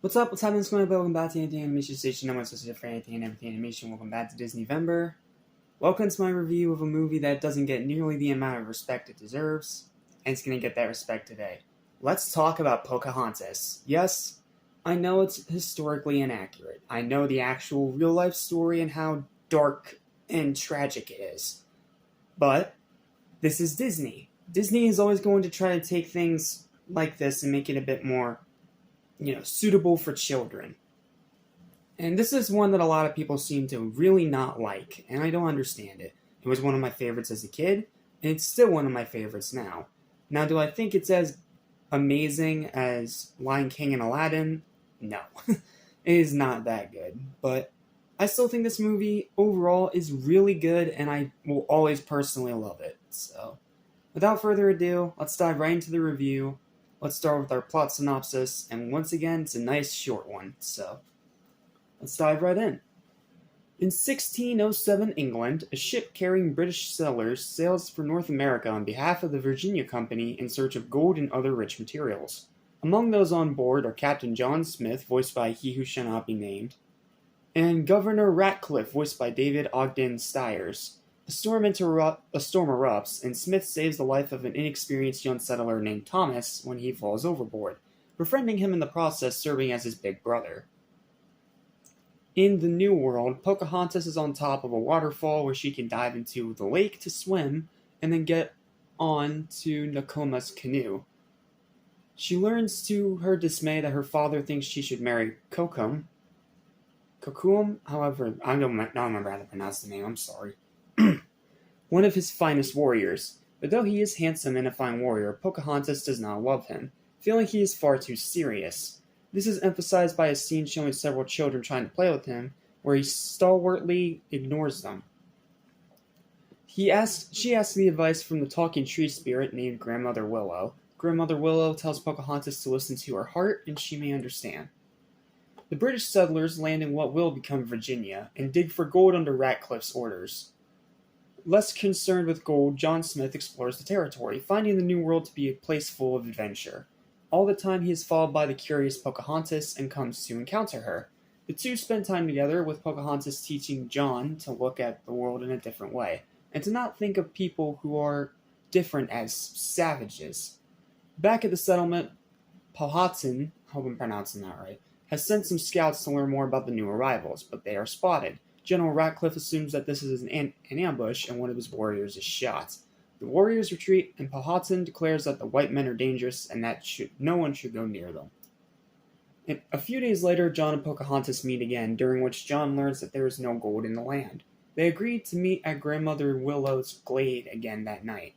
What's up? What's happening? What's going on? Welcome back to Anything Animation Station. I'm listening for anything and everything animation. Welcome back to Disney-Vember. Welcome to my review of a movie that doesn't get nearly the amount of respect it deserves, and it's going to get that respect today. Let's talk about Pocahontas. Yes, I know it's historically inaccurate. I know the actual real-life story and how dark and tragic it is. But this is Disney. Disney is always going to try to take things like this and make it a bit more suitable for children. And this is one that a lot of people seem to really not like, and I don't understand it. It was one of my favorites as a kid, and it's still one of my favorites now. Now, do I think it's as amazing as Lion King and Aladdin? No. It is not that good, but I still think this movie overall is really good, and I will always personally love it. So, without further ado, let's dive right into the review. Let's start with our plot synopsis, and once again, it's a nice short one, so let's dive right in. In 1607 England, a ship carrying British settlers sails for North America on behalf of the Virginia Company in search of gold and other rich materials. Among those on board are Captain John Smith, voiced by he who shall not be named, and Governor Ratcliffe, voiced by David Ogden Stiers. A storm erupts, and Smith saves the life of an inexperienced young settler named Thomas when he falls overboard, befriending him in the process, serving as his big brother. In the New World, Pocahontas is on top of a waterfall where she can dive into the lake to swim and then get on to Nakoma's canoe. She learns to her dismay that her father thinks she should marry Kokum, however, I don't remember how to pronounce the name, I'm sorry. One of his finest warriors, but though he is handsome and a fine warrior, Pocahontas does not love him, feeling he is far too serious. This is emphasized by a scene showing several children trying to play with him, where he stalwartly ignores them. She asks the advice from the talking tree spirit named Grandmother Willow. Grandmother Willow tells Pocahontas to listen to her heart, and she may understand. The British settlers land in what will become Virginia, and dig for gold under Ratcliffe's orders. Less concerned with gold, John Smith explores the territory, finding the New World to be a place full of adventure. All the time he is followed by the curious Pocahontas and comes to encounter her. The two spend time together, with Pocahontas teaching John to look at the world in a different way, and to not think of people who are different as savages. Back at the settlement, Powhatan, I hope I'm pronouncing that right, has sent some scouts to learn more about the new arrivals, but they are spotted. General Ratcliffe assumes that this is an ambush and one of his warriors is shot. The warriors retreat, and Powhatan declares that the white men are dangerous and that no one should go near them. A few days later, John and Pocahontas meet again, during which John learns that there is no gold in the land. They agree to meet at Grandmother Willow's glade again that night.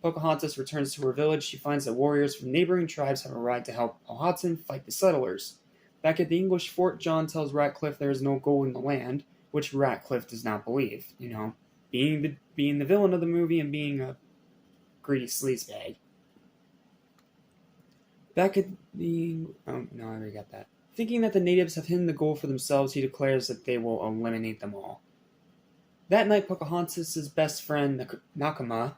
Pocahontas returns to her village. She finds that warriors from neighboring tribes have arrived to help Powhatan fight the settlers. Back at the English fort, John tells Ratcliffe there is no gold in the land, which Ratcliffe does not believe, being the villain of the movie and being a greedy sleazebag. Back at the... Oh, no, I already got that. Thinking that the natives have hidden the gold for themselves, he declares that they will eliminate them all. That night, Pocahontas' best friend, Nakama,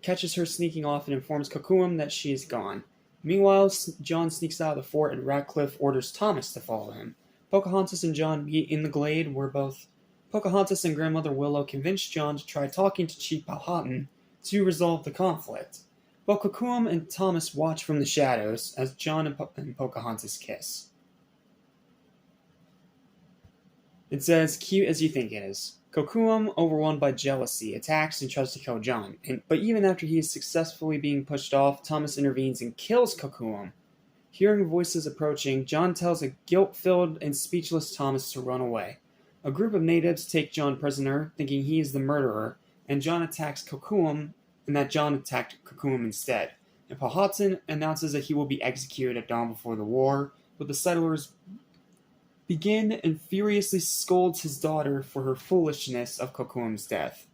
catches her sneaking off and informs Kokum that she is gone. Meanwhile, John sneaks out of the fort and Ratcliffe orders Thomas to follow him. Pocahontas and John meet in the glade, where both Pocahontas and Grandmother Willow convince John to try talking to Chief Powhatan to resolve the conflict. But Kokum and Thomas watch from the shadows as John and Pocahontas kiss. It's as cute as you think it is. Kokum, overwhelmed by jealousy, attacks and tries to kill John, but even after he is successfully being pushed off, Thomas intervenes and kills Kokum. Hearing voices approaching, John tells a guilt-filled and speechless Thomas to run away. A group of natives take John prisoner, thinking he is the murderer, and John attacks Kokum, and that John attacked Kokum instead. And Powhatan announces that he will be executed at dawn before the war, but the settlers begin and furiously scolds his daughter for her foolishness of Kokum's death.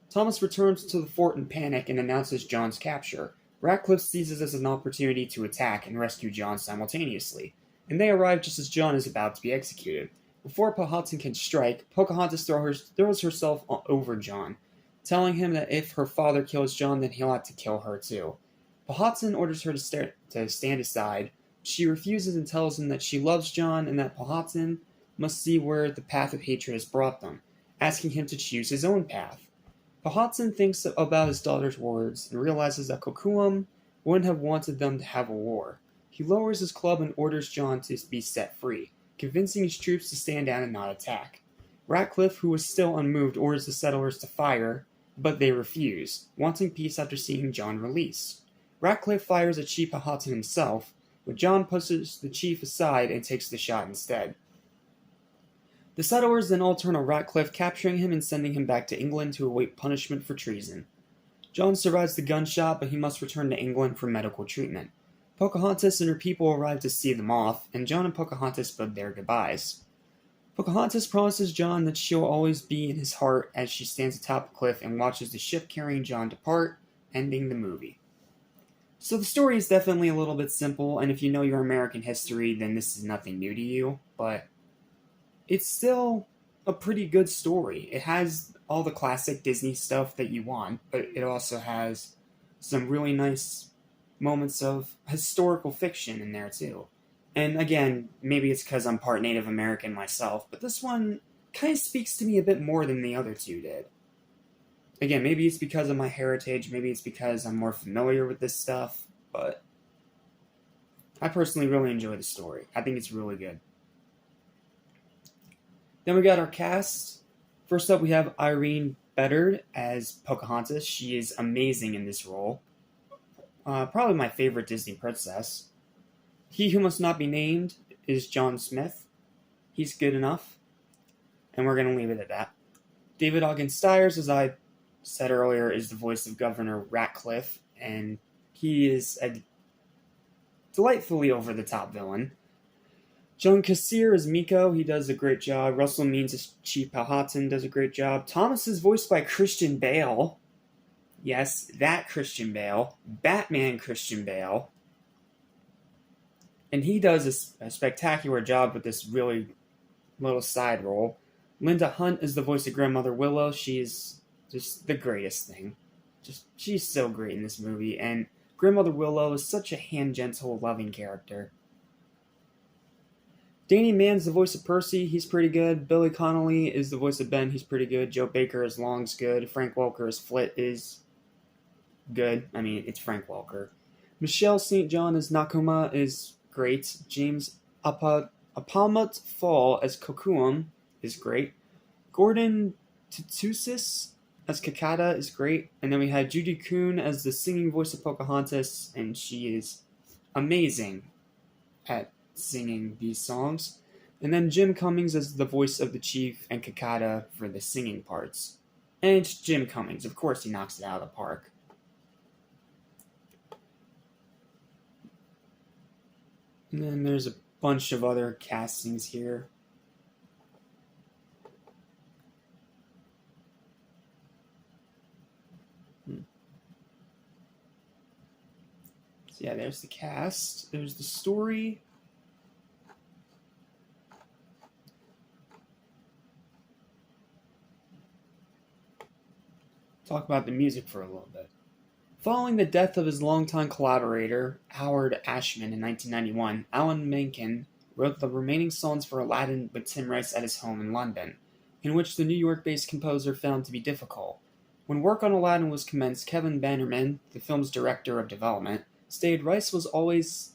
Thomas returns to the fort in panic and announces John's capture. Ratcliffe seizes this as an opportunity to attack and rescue John simultaneously, and they arrive just as John is about to be executed. Before Powhatan can strike, Pocahontas throws herself over John, telling him that if her father kills John, then he'll have to kill her too. Powhatan orders her to stand aside. she refuses and tells him that she loves John and that Powhatan must see where the path of hatred has brought them, asking him to choose his own path. Powhatan thinks about his daughter's words and realizes that Kocoum wouldn't have wanted them to have a war. He lowers his club and orders John to be set free, convincing his troops to stand down and not attack. Ratcliffe, who was still unmoved, orders the settlers to fire, but they refuse, wanting peace after seeing John released. Ratcliffe fires at Chief Powhatan himself, but John pushes the chief aside and takes the shot instead. The settlers then all turn on Ratcliffe, capturing him and sending him back to England to await punishment for treason. John survives the gunshot, but he must return to England for medical treatment. Pocahontas and her people arrive to see them off, and John and Pocahontas bid their goodbyes. Pocahontas promises John that she'll always be in his heart as she stands atop a cliff and watches the ship carrying John depart, ending the movie. So the story is definitely a little bit simple, and if you know your American history, then this is nothing new to you, but it's still a pretty good story. It has all the classic Disney stuff that you want, but it also has some really nice moments of historical fiction in there too. And again, maybe it's because I'm part Native American myself, but this one kind of speaks to me a bit more than the other two did. Again, maybe it's because of my heritage, maybe it's because I'm more familiar with this stuff, but I personally really enjoy the story. I think it's really good. Then we got our cast. First up, we have Irene Bedard as Pocahontas. She is amazing in this role. Probably my favorite Disney princess. He Who Must Not Be Named is John Smith. He's good enough. And we're going to leave it at that. David Ogden Stiers, as I said earlier, is the voice of Governor Ratcliffe, and he is a delightfully over-the-top villain. Joan Cassier is Miko. He does a great job. Russell Means as Chief Powhatan does a great job. Thomas is voiced by Christian Bale. Yes, that Christian Bale. Batman Christian Bale. And he does a spectacular job with this really little side role. Linda Hunt is the voice of Grandmother Willow. She's just the greatest thing. She's so great in this movie. And Grandmother Willow is such a hand-gentle, loving character. Danny Mann's the voice of Percy. He's pretty good. Billy Connolly is the voice of Ben. He's pretty good. Joe Baker as Long's good. Frank Welker as Flit is good. I mean, it's Frank Welker. Michelle St. John as Nakoma is great. James Apamut Fall as Kocoum is great. Gordon Tutusis as Kakata is great. And then we had Judy Kuhn as the singing voice of Pocahontas, and she is amazing at singing these songs. And then Jim Cummings as the voice of the chief and Kakata for the singing parts. And it's Jim Cummings. Of course he knocks it out of the park. And then there's a bunch of other castings here. So yeah, there's the cast. There's the story. Talk about the music for a little bit. Following the death of his longtime collaborator, Howard Ashman, in 1991, Alan Menken wrote the remaining songs for Aladdin with Tim Rice at his home in London, in which the New York-based composer found to be difficult. When work on Aladdin was commenced, Kevin Bannerman, the film's director of development, stated Rice was always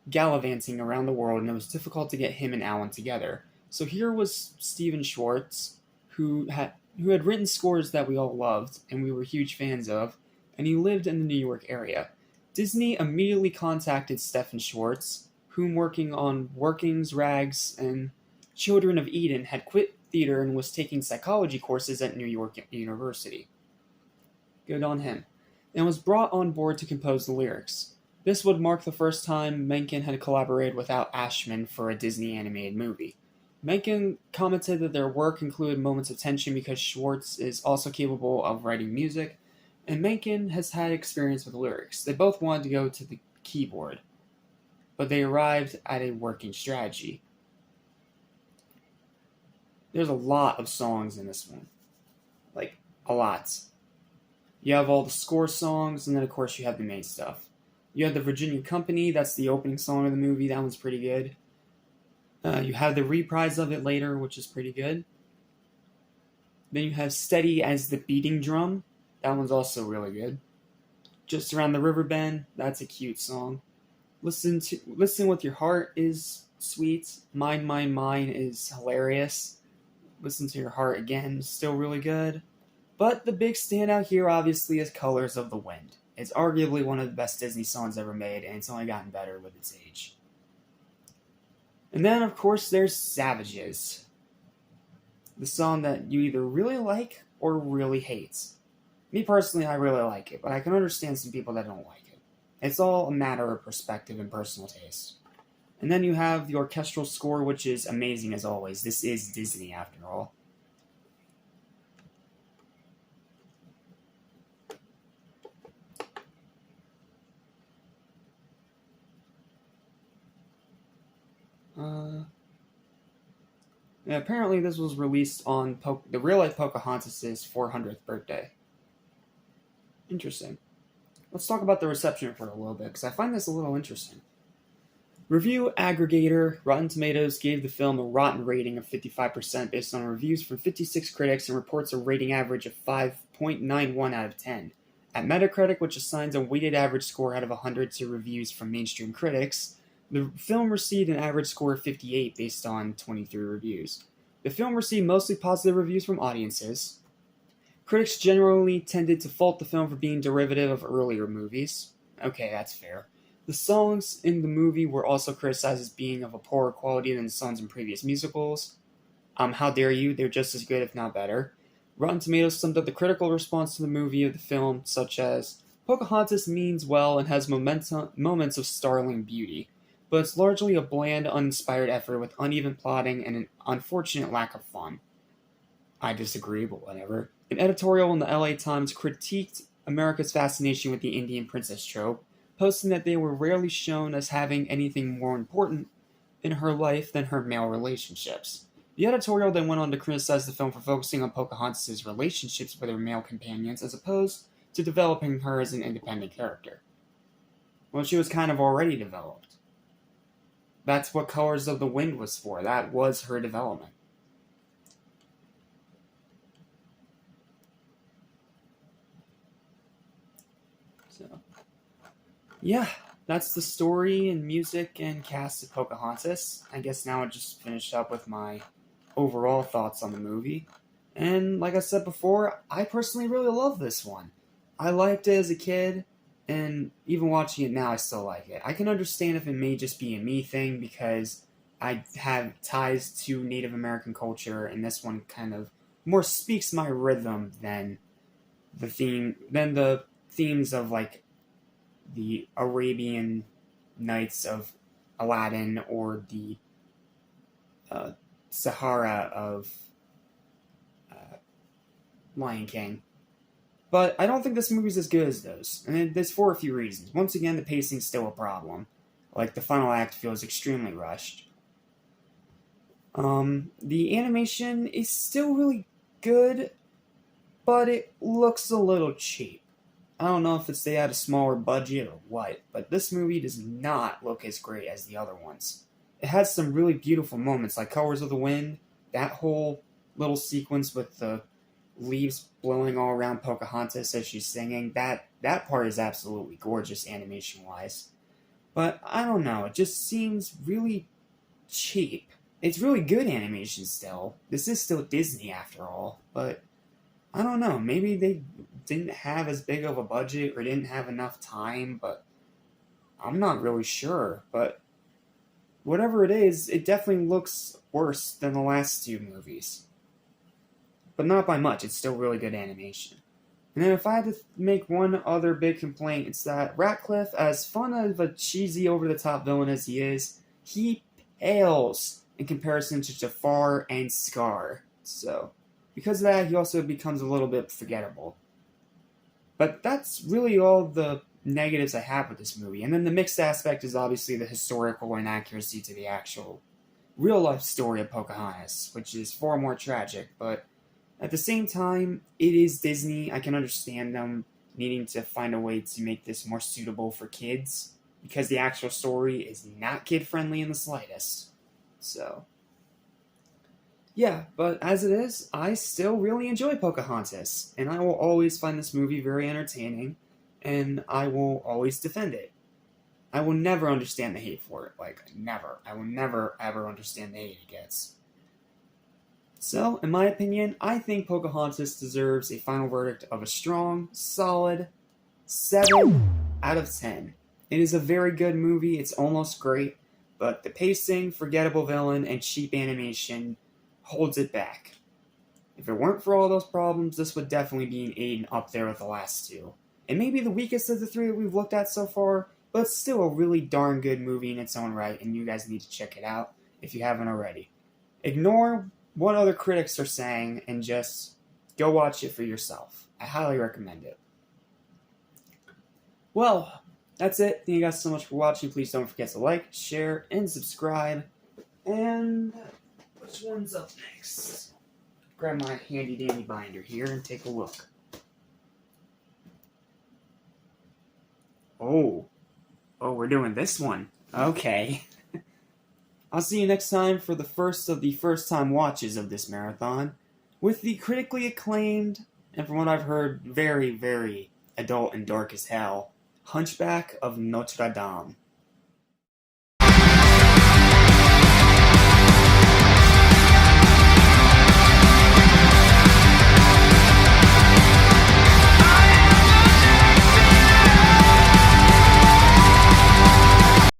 gallivanting around the world and it was difficult to get him and Alan together. So here was Stephen Schwartz, who had written scores that we all loved and we were huge fans of, and he lived in the New York area. Disney immediately contacted Stephen Schwartz, whom working on Workings, Rags, and Children of Eden had quit theater and was taking psychology courses at New York University. Good on him. And was brought on board to compose the lyrics. This would mark the first time Menken had collaborated without Ashman for a Disney animated movie. Menken commented that their work included moments of tension because Schwartz is also capable of writing music, and Menken has had experience with lyrics. They both wanted to go to the keyboard, but they arrived at a working strategy. There's a lot of songs in this one. A lot. You have all the score songs, and then of course you have the main stuff. You have the Virginia Company, that's the opening song of the movie, that one's pretty good. You have the reprise of it later, which is pretty good. Then you have Steady as the Beating Drum, that one's also really good. Just Around the River Bend, that's a cute song. Listen with Your Heart is sweet. Mine is hilarious. Listen to Your Heart again, still really good. But the big standout here obviously is Colors of the Wind. It's arguably one of the best Disney songs ever made, and it's only gotten better with its age. And then, of course, there's Savages. The song that you either really like or really hate. Me personally, I really like it, but I can understand some people that don't like it. It's all a matter of perspective and personal taste. And then you have the orchestral score, which is amazing as always. This is Disney, after all. Yeah, apparently this was released on the real-life Pocahontas' 400th birthday. Interesting. Let's talk about the reception for a little bit, because I find this a little interesting. Review aggregator Rotten Tomatoes gave the film a rotten rating of 55% based on reviews from 56 critics and reports a rating average of 5.91 out of 10. At Metacritic, which assigns a weighted average score out of 100 to reviews from mainstream critics, the film received an average score of 58 based on 23 reviews. The film received mostly positive reviews from audiences. Critics generally tended to fault the film for being derivative of earlier movies. Okay, that's fair. The songs in the movie were also criticized as being of a poorer quality than the songs in previous musicals. How dare you, they're just as good if not better. Rotten Tomatoes summed up the critical response to the movie of the film, such as, Pocahontas means well and has moments of startling beauty, but it's largely a bland, uninspired effort with uneven plotting and an unfortunate lack of fun. I disagree, but whatever. An editorial in the LA Times critiqued America's fascination with the Indian princess trope, posting that they were rarely shown as having anything more important in her life than her male relationships. The editorial then went on to criticize the film for focusing on Pocahontas' relationships with her male companions as opposed to developing her as an independent character. Well, she was kind of already developed. That's what Colors of the Wind was for. That was her development. So, yeah, that's the story and music and cast of Pocahontas. I guess now I just finished up with my overall thoughts on the movie. And like I said before, I personally really love this one. I liked it as a kid, and even watching it now, I still like it. I can understand if it may just be a me thing because I have ties to Native American culture, and this one kind of more speaks my rhythm than the themes of like the Arabian Nights of Aladdin or the Sahara of Lion King. But I don't think this movie's as good as those, and it's for a few reasons. Once again, the pacing's still a problem. Like, the final act feels extremely rushed. The animation is still really good, but it looks a little cheap. I don't know if it's they had a smaller budget or what, but this movie does not look as great as the other ones. It has some really beautiful moments, like Colors of the Wind, that whole little sequence with the leaves blowing all around Pocahontas as she's singing. That part is absolutely gorgeous animation-wise. But I don't know, it just seems really cheap. It's really good animation still. This is still Disney after all, but I don't know, maybe they didn't have as big of a budget or didn't have enough time, but I'm not really sure. But whatever it is, it definitely looks worse than the last two movies. But not by much, it's still really good animation. And then if I had to make one other big complaint, it's that Ratcliffe, as fun of a cheesy over-the-top villain as he is, he pales in comparison to Jafar and Scar. So, because of that, he also becomes a little bit forgettable. But that's really all the negatives I have with this movie. And then the mixed aspect is obviously the historical inaccuracy to the actual real-life story of Pocahontas, which is far more tragic, but at the same time, it is Disney. I can understand them needing to find a way to make this more suitable for kids, because the actual story is not kid-friendly in the slightest. So, yeah, but as it is, I still really enjoy Pocahontas, and I will always find this movie very entertaining, and I will always defend it. I will never understand the hate for it. Like, never. I will never, ever understand the hate it gets. So, in my opinion, I think Pocahontas deserves a final verdict of a strong, solid 7 out of 10. It is a very good movie. It's almost great, but the pacing, forgettable villain, and cheap animation holds it back. If it weren't for all those problems, this would definitely be an 8 and up there with the last two. It may be the weakest of the three that we've looked at so far, but it's still a really darn good movie in its own right, and you guys need to check it out if you haven't already. Ignore what other critics are saying and just go watch it for yourself. I highly recommend it. Well, that's it. Thank you guys so much for watching. Please don't forget to like, share, and subscribe. And which one's up next? Grab my handy dandy binder here and take a look. Oh, we're doing this one. Okay. I'll see you next time for the first of the first-time watches of this marathon, with the critically acclaimed, and from what I've heard, very, very adult and dark as hell, Hunchback of Notre Dame.